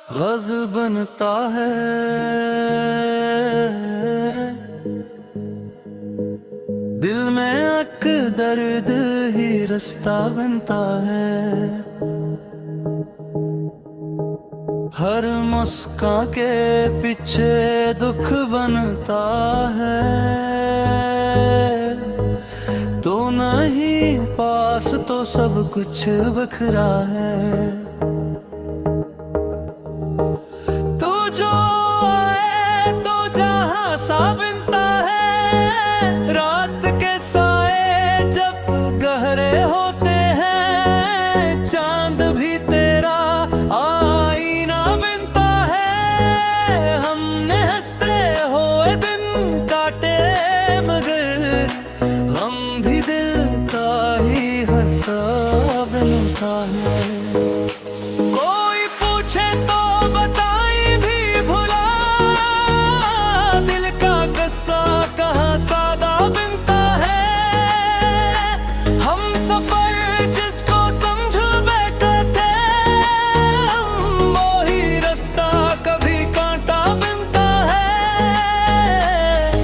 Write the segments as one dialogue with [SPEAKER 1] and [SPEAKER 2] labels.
[SPEAKER 1] गज़ल बनता है, दिल में एक दर्द ही रास्ता बनता है। हर मुस्कान के पीछे दुख बनता है, तो नहीं पास तो सब कुछ बिखरा है। तो जो आए तो जहां सा बनता है, रात के साए जब गहरे होते हैं, चांद भी तेरा आईना बनता है। हमने हंसते हुए दिन काटे मगर हम भी दिल का ही हंसा बनता है। कोई पूछे तो बताई भी भुला, दिल का गुस्सा कहाँ सादा बनता है। हम सफर जिसको समझ बैठे थे, वो ही रास्ता कभी कांटा बनता है।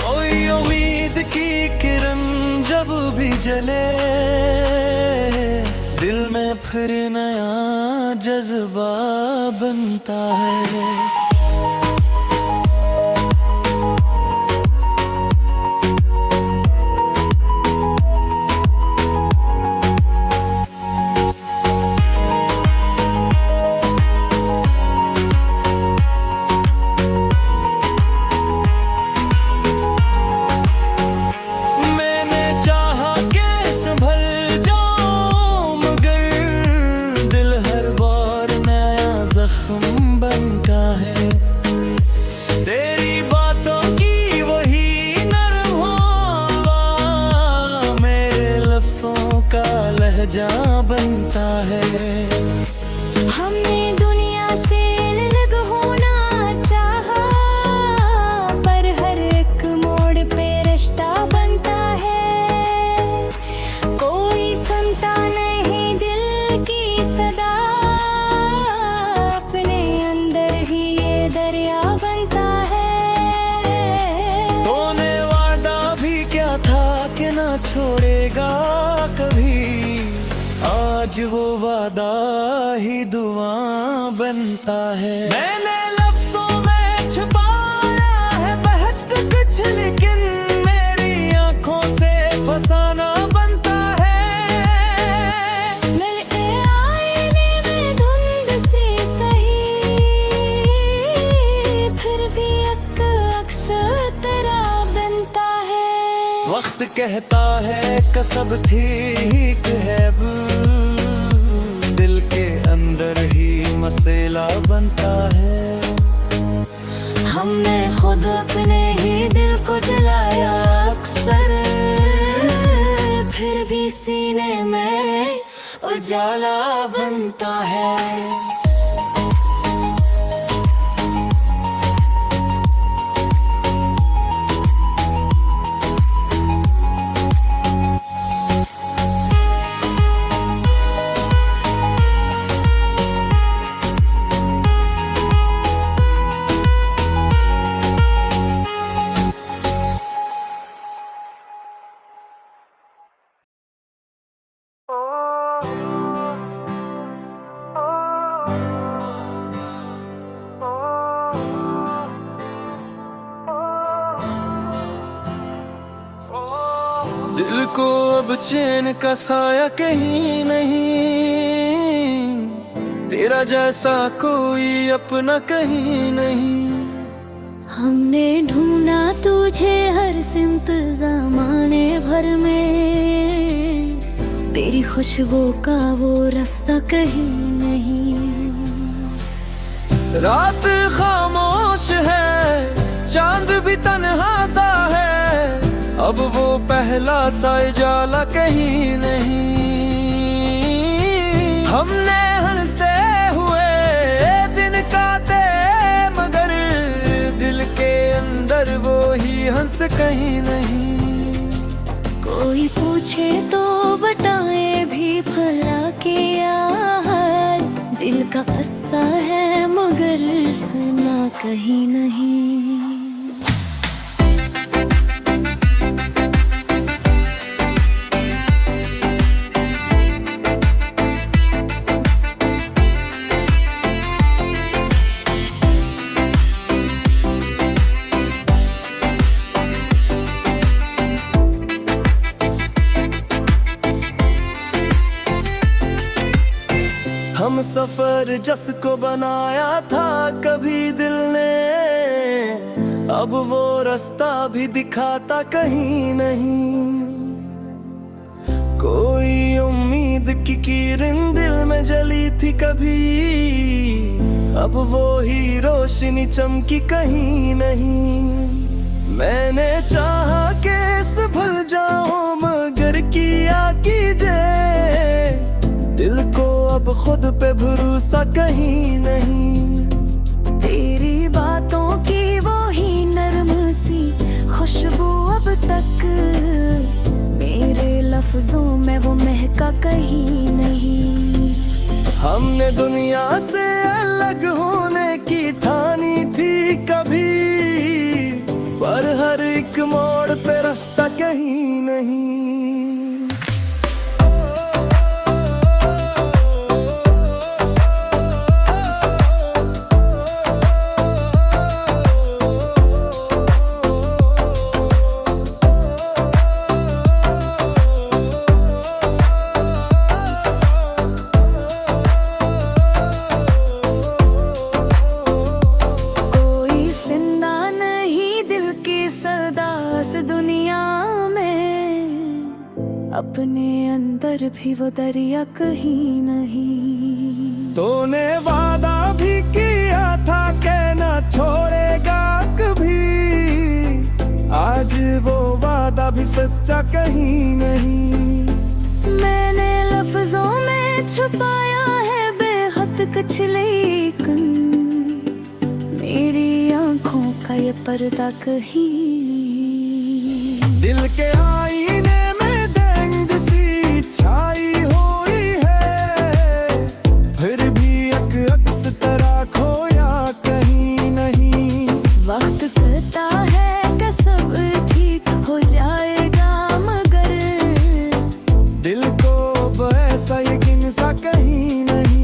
[SPEAKER 1] कोई उम्मीद की किरण जब भी जले, दिल में फिर नया जज्बा बनता है। मैंने चाहा कि संभल जाऊं, मगर दिल हर बार नया जख्म बनता है। तेरी बातों की वही नरम हवा मेरे लफ्जों का लहजा बनता है।
[SPEAKER 2] हमने दुनिया से अलग होना चाहा, पर हर एक मोड़ पे रिश्ता बनता है। कोई सुनता नहीं दिल की सदा, अपने अंदर ही ये दरिया बनता है।
[SPEAKER 1] तूने वादा भी क्या था कि ना छोड़ेगा कभी, आज वो वादा ही दुआ बनता है। मैंने लफ्जों में छुपाया है बहुत कुछ, लेकिन मेरी आंखों से फसाना बनता है।
[SPEAKER 2] मेरे आईने में धुंध सी सही, फिर भी एक अक्स तेरा बनता है।
[SPEAKER 1] वक्त कहता है कि सब ठीक है, दिल के अंदर ही मसला बनता है।
[SPEAKER 2] हमने खुद अपने ही दिल को जलाया अक्सर, फिर भी सीने में उजाला बनता है।
[SPEAKER 1] दिल को अब चैन का साया कहीं नहीं, तेरा जैसा कोई अपना कहीं नहीं।
[SPEAKER 2] हमने ढूंढा तुझे हर सिमत ज़माने भर में, तेरी खुशबू का वो रास्ता कहीं नहीं।
[SPEAKER 1] रात खामोश है, चांद भी तन्हा सा है, अब वो पहला सा उजाला कहीं नहीं। हमने हंसते हुए दिन काटे, मगर दिल के अंदर वो ही हंस कहीं नहीं।
[SPEAKER 2] कोई पूछे तो बताए भी भला क्या हाल, दिल का किस्सा है मगर सुना कहीं नहीं।
[SPEAKER 1] हम सफर जस को बनाया था कभी दिल ने, अब वो रास्ता भी दिखाता कहीं नहीं। कोई उम्मीद की किरण दिल में जली थी कभी, अब वो ही रोशनी चमकी कहीं नहीं। मैंने चाहा कैसे भूल जाऊं मगर किया कीजिए, दिल को अब खुद पे भरोसा कहीं नहीं।
[SPEAKER 2] तेरी बातों की वो ही नरम सी खुशबू अब तक मेरे लफ्जों में वो महका कहीं नहीं।
[SPEAKER 1] हमने दुनिया से अलग होने की ठानी थी कभी, पर हर एक मोड़ पे रास्ता कहीं नहीं।
[SPEAKER 2] दुनिया में अपने अंदर भी वो दरिया कहीं नहीं।
[SPEAKER 1] तूने वादा भी किया था कहना छोड़ेगा कभी, आज वो वादा भी सच्चा कहीं नहीं।
[SPEAKER 2] मैंने लफ्जों में छुपाया है बेहद कुछ, लेकिन मेरी आंखों का ये पर्दा कहीं नहीं।
[SPEAKER 1] दिल के आईने में दंग सी छाई हुई है, फिर भी एक अक्स तरह खोया कहीं नहीं।
[SPEAKER 2] वक्त कहता है कि सब ठीक हो जाएगा मगर
[SPEAKER 1] दिल को अब ऐसा यकीन सा कहीं नहीं।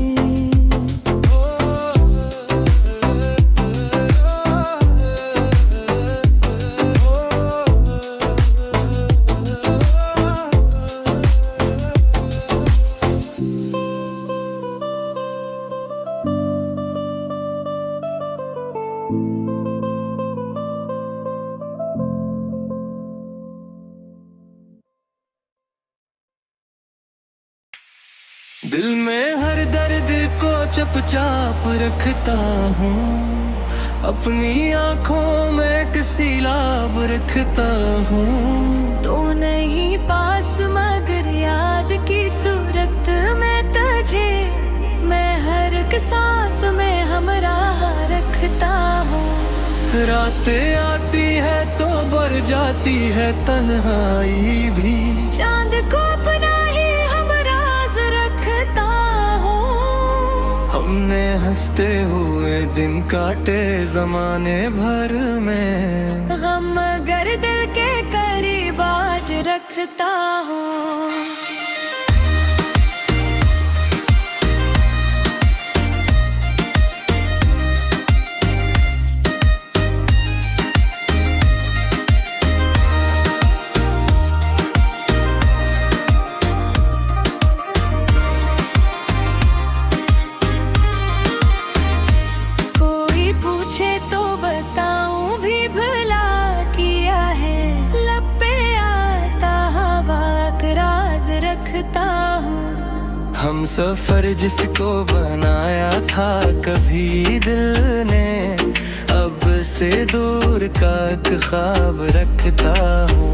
[SPEAKER 1] दिल में हर दर्द को चुपचाप रखता हूँ, अपनी आँखों में किसी लाभ रखता हूँ।
[SPEAKER 2] तो नहीं पास मगर याद की सूरत में तुझे मैं हर एक सांस में हमराह रखता हूँ।
[SPEAKER 1] रातें आती है तो बढ़ जाती है तन्हाई भी,
[SPEAKER 2] चांद को अपना ही हम राज रखता हूँ।
[SPEAKER 1] हमने हंसते हुए दिन काटे जमाने भर में,
[SPEAKER 2] गम मगर दिल के करीब आज रखता हूँ।
[SPEAKER 1] हम सफर जिसको बनाया था कभी दिल ने, अब से दूर का एक ख्वाब रखता हूँ।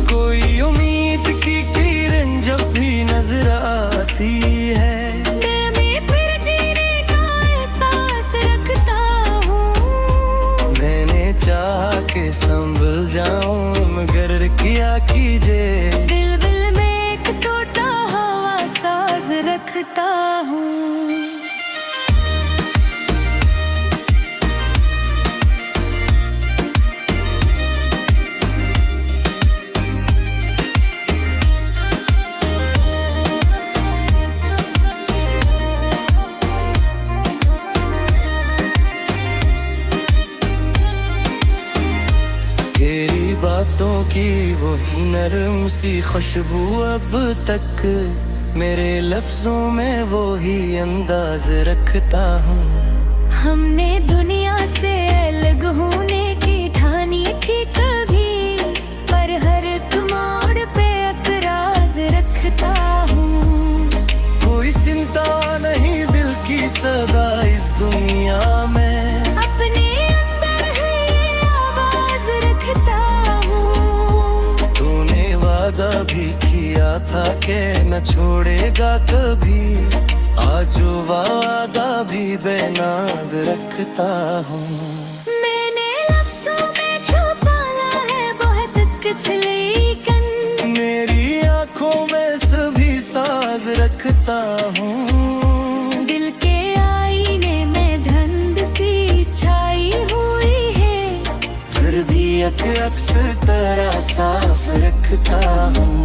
[SPEAKER 1] कोई उम्मीद की किरण जब भी नजर आती है,
[SPEAKER 2] मैं फिर जीने का एहसास रखता हूँ।
[SPEAKER 1] मैंने चाहा कि संभल जाऊं मगर किया कीजिए,
[SPEAKER 2] दिल में एक टूटा हवा साज रखता हूँ।
[SPEAKER 1] की वही नरम सी खुशबू अब तक मेरे लफ्जों में वो ही अंदाज रखता हूँ।
[SPEAKER 2] हमने दुनिया से अलग होने की ठानी थी कभी, पर हर एक मोड़ पे एतराज रखता हूँ।
[SPEAKER 1] कोई चिंता नहीं दिल की सदा इस दुनिया में,
[SPEAKER 2] अपने अंदर है ये आवाज रखता हूँ।
[SPEAKER 1] तूने वादा भी किया था कि न छोड़ेगा कभी, आज वादा भी बेनाज रखता हूँ।
[SPEAKER 2] मैंने लफ्जों में छुपाया है बहुत कुछ, लेकिन
[SPEAKER 1] मेरी आंखों में सभी साज रखता हूँ।
[SPEAKER 2] दिल के आईने में धुंध सी छाई हुई है,
[SPEAKER 1] फिर भी एक अक्स तरह साफ रखता हूँ।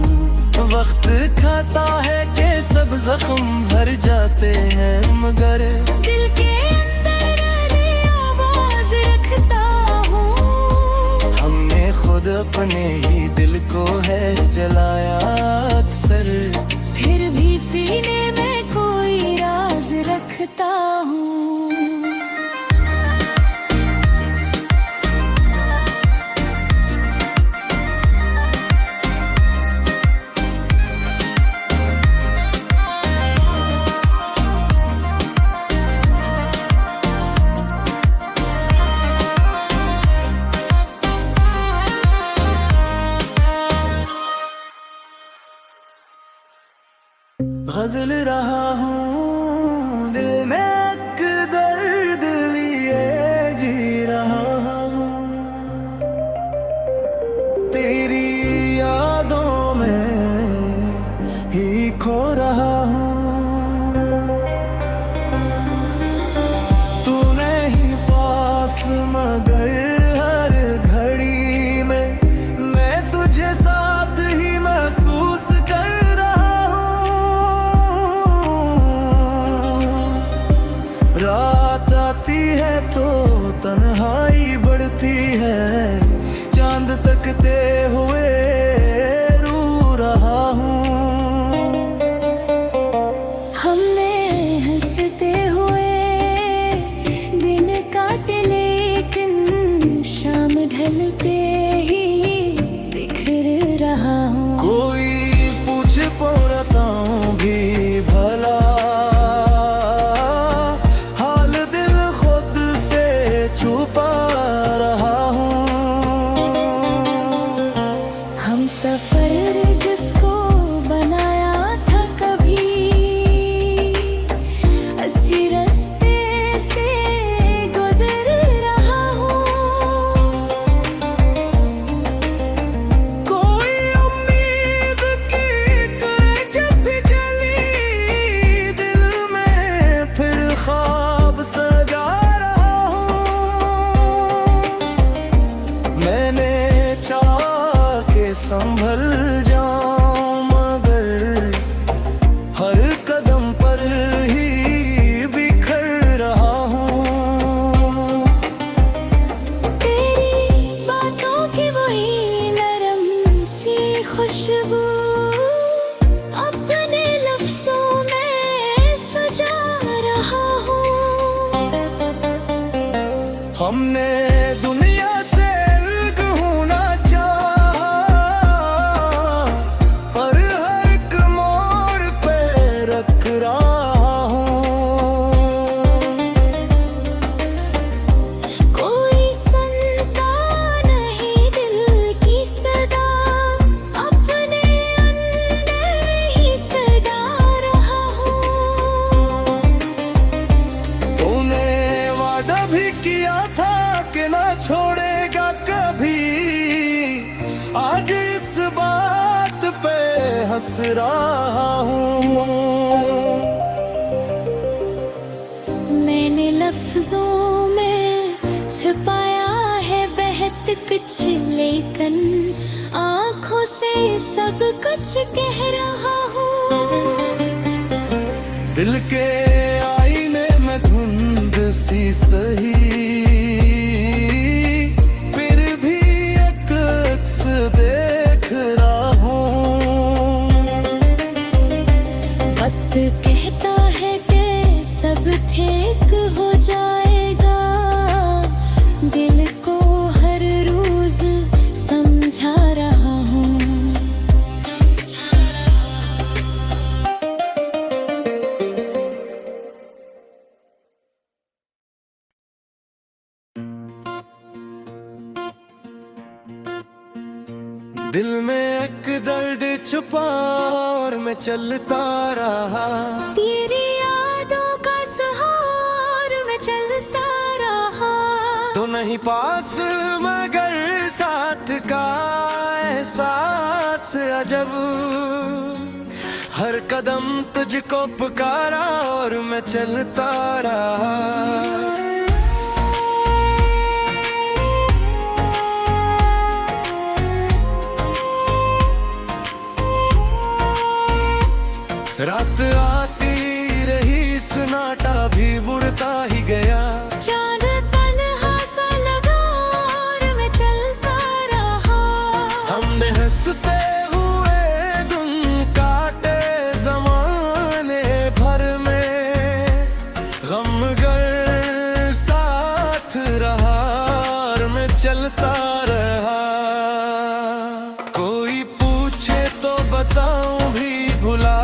[SPEAKER 1] वक्त खाता है कि सब जख्म भर जाते हैं, मगर
[SPEAKER 2] दिल के अंदर आवाज रखता हूँ।
[SPEAKER 1] हमने खुद अपने ही दिल को है जलाया अक्सर,
[SPEAKER 2] फिर भी सीने में कोई राज रखता हूँ।
[SPEAKER 1] गजल रहा हूँ दिल में एक दर्द लिए जी रहा हूँ, तेरी यादों में ही खो रहा हूँ। तू नहीं पास मगर हर घड़ी में मैं तुझे साथ ही महसूस कर रात आती है तो तन्हाई बढ़ती है, चांद तकते हुए रो रहा हूँ।
[SPEAKER 2] हमने हंसते हुए दिन काटे, लेकिन शाम ढलते ही बिखर रहा हूँ।
[SPEAKER 1] कोई पूछे पौरताऊं भी भला, छुपा रहा हूँ।
[SPEAKER 2] हम सफर जिसको बनाया था कभी, इसी रास्ते से गुजर रहा हूँ।
[SPEAKER 1] कोई उम्मीद की करे जब भी जली दिल में, फिर ख्वाब सजा मैंने चाहा के संभल जाऊं, मगर हर कदम पर ही बिखर रहा हूँ।
[SPEAKER 2] तेरी बातों की वही नरम सी खुशबू अपने लफ्जों में सजा रहा हूँ।
[SPEAKER 1] हमने दुनिया से अलग होना चाहा, पर हर एक मोड़ पे रख रहा हूँ।
[SPEAKER 2] कोई सुनता नहीं दिल की सदा, अपने अंदर ही सदा रहा हूँ।
[SPEAKER 1] तूने वादा भी किया था कि ना छोड़ेगा कभी, आज इस बात पे हंस रहा हूँ।
[SPEAKER 2] मैंने लफ्जों में छुपाया है बहुत कुछ, लेकिन आँखों से सब कुछ कह रहा हूँ।
[SPEAKER 1] दिल के आईने में धुंध सी सही, फिर भी एक अक्स दे दिल में एक दर्द छुपा और मैं चलता रहा,
[SPEAKER 2] तेरी यादों का सहार मैं चलता रहा।
[SPEAKER 1] तो नहीं पास मगर साथ का एहसास अजब, हर कदम तुझको पुकारा और मैं चलता रहा। रात आती रही, सन्नाटा भी बुढ़ता ही गया,
[SPEAKER 2] चांद तन्हा सा लगा और मैं चलता रहा।
[SPEAKER 1] हमने हंसते हुए दिन काटे जमाने भर में, गमगर साथ रहा और मैं चलता रहा। कोई पूछे तो बताऊं भी भुला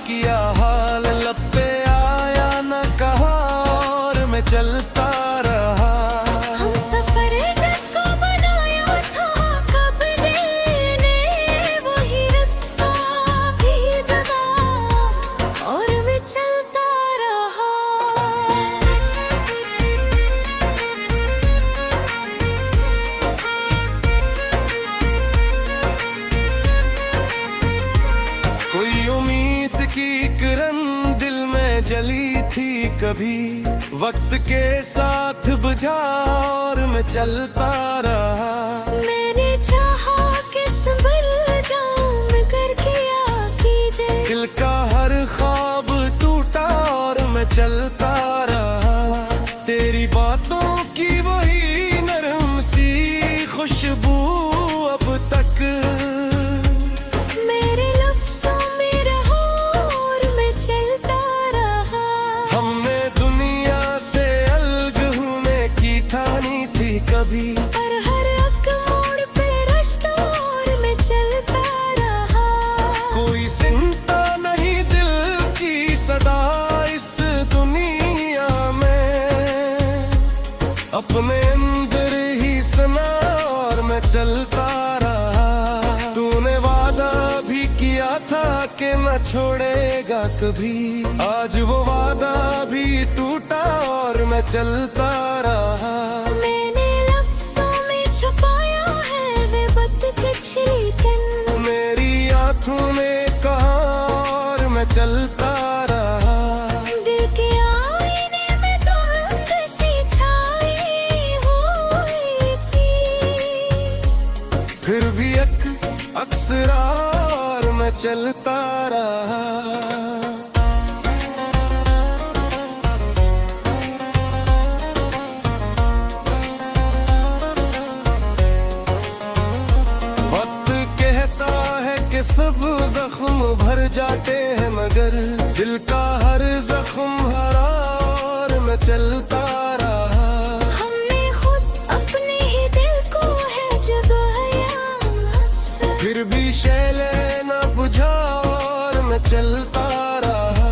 [SPEAKER 1] किया हाल, लब पे आया न कहा और मैं चलता रहा।
[SPEAKER 2] हम सफर जिसको बनाया था कब दिल ने वही रास्ता भी जगा और मैं चलता रहा।
[SPEAKER 1] कोई उम्मीद की किरण दिल में जली थी कभी, वक्त के साथ बुझा और मैं चलता रहा।
[SPEAKER 2] मैंने चाहा कि संभल जाऊं मगर क्या कीजिए,
[SPEAKER 1] दिल का हर ख्वाब टूटा और मैं चलता रहा। तेरी बातों की वही नरम सी खुशबू अब तक
[SPEAKER 2] मेरे लफ्ज़ों में रहा और मैं चलता रहा।
[SPEAKER 1] हमने दुनिया से अलग होने की ठानी थी कभी,
[SPEAKER 2] पर हर एक मोड़ पे रास्ता और मैं चलता रहा।
[SPEAKER 1] कोई चिंता नहीं दिल की सदा इस दुनिया में, अपने अंदर ही सना और मैं चलता रहा। तूने वादा भी किया था कि न छोड़ेगा कभी, आज वो वादा भी टूटा और मैं चलता रहा।
[SPEAKER 2] मैंने लफ्ज़ों में छुपाया है वे बद कुछ लेकिन,
[SPEAKER 1] मेरी आंखों ने कहा और मैं चलता रहा।
[SPEAKER 2] दिल के आईने में तो हंसी छाई हुई थी,
[SPEAKER 1] फिर भी एक अक्सरार मैं चलता रहा। वक्त कहता है कि सब जख्म भर जाते हैं मगर दिल का हर जख्म हरा और मैं चलता रहा।
[SPEAKER 2] हमने खुद अपने ही दिल को है जगाया अक्सर,
[SPEAKER 1] फिर भी शैले न बुझा और मैं चलता रहा।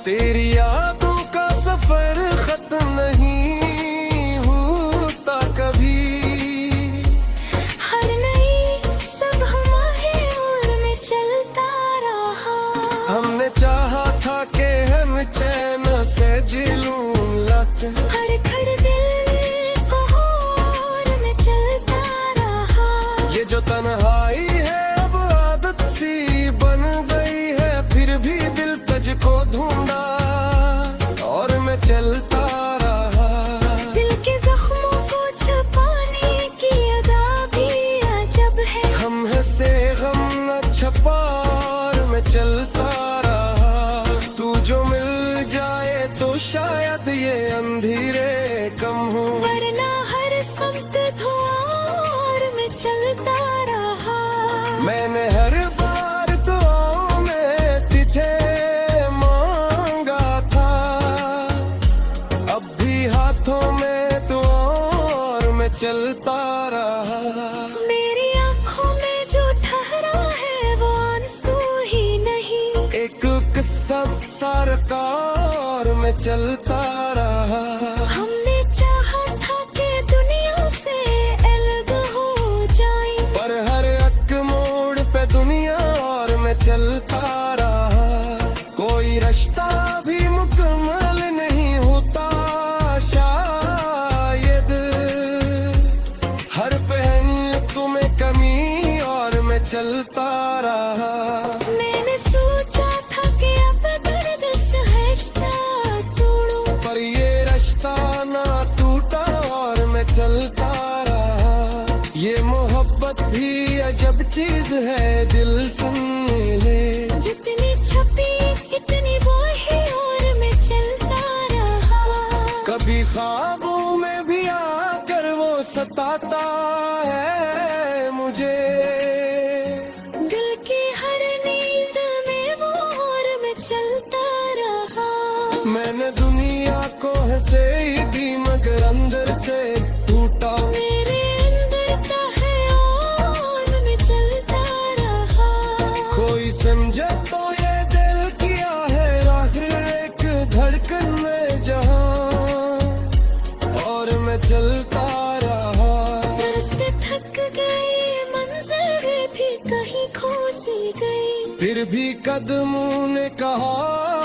[SPEAKER 1] तेरी यादों का सफर खत्म नहीं होता कभी,
[SPEAKER 2] हर नई सुबह है और मैं चलता रहा।
[SPEAKER 1] हमने चाहा था कि हम चैन से जी लूं लग,
[SPEAKER 2] हर खड़ दिल को और मैं चलता रहा।
[SPEAKER 1] ये जो तन्हाई है अब आदत सी बन गई है, फिर भी दिल तुझको ढूंढा और मैं चलता रहा।
[SPEAKER 2] दिल के जख्मों को छुपाने की अदा भी अजब है,
[SPEAKER 1] हम हंसे गम न छपा और मैं चलता रहा। तू जो मिल जाए तो शायद ये अंधेरे कम हो,
[SPEAKER 2] वरना हर समत धुआं और मैं चलता रहा।
[SPEAKER 1] मैंने हर बार दुआओं में तुझे मांगा था, अब भी हाथों में तो और मैं चलता रहा।
[SPEAKER 2] मेरी आंखों में जो ठहरा है वो आंसू ही नहीं,
[SPEAKER 1] एक किस्सा सरकार में चलता रहा।
[SPEAKER 2] हमने चाहा था कि दुनिया से अलग हो जाए,
[SPEAKER 1] पर हर एक चलता रहा। ये मोहब्बत भी अजब चीज है, दिल सुन ले।
[SPEAKER 2] जितनी छपी इतनी वो है और मैं चलता रहा।
[SPEAKER 1] कभी ख्वाबों में भी आकर वो सताता है मुझे।
[SPEAKER 2] दिल की हर नींद में वो और मैं चलता रहा।
[SPEAKER 1] मैंने दुनिया को हंसे ही दी मगर अंदर से टूटा।
[SPEAKER 2] मेरे अंदर का है और मैं चलता रहा।
[SPEAKER 1] कोई समझे तो ये दिल किया है आखिर एक धड़कन में जहां, और मैं चलता रहा।
[SPEAKER 2] रास्ते थक गए, मंजिल भी कहीं खो सी गई।
[SPEAKER 1] फिर भी कदमों ने कहा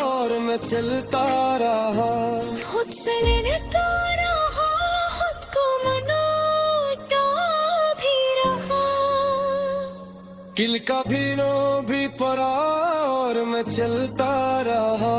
[SPEAKER 1] और मैं चलता रहा।
[SPEAKER 2] खुद से लेने तो रहा, खुद को मनाता भी रहा।
[SPEAKER 1] किल का भी नो भी पड़ा और मैं चलता रहा।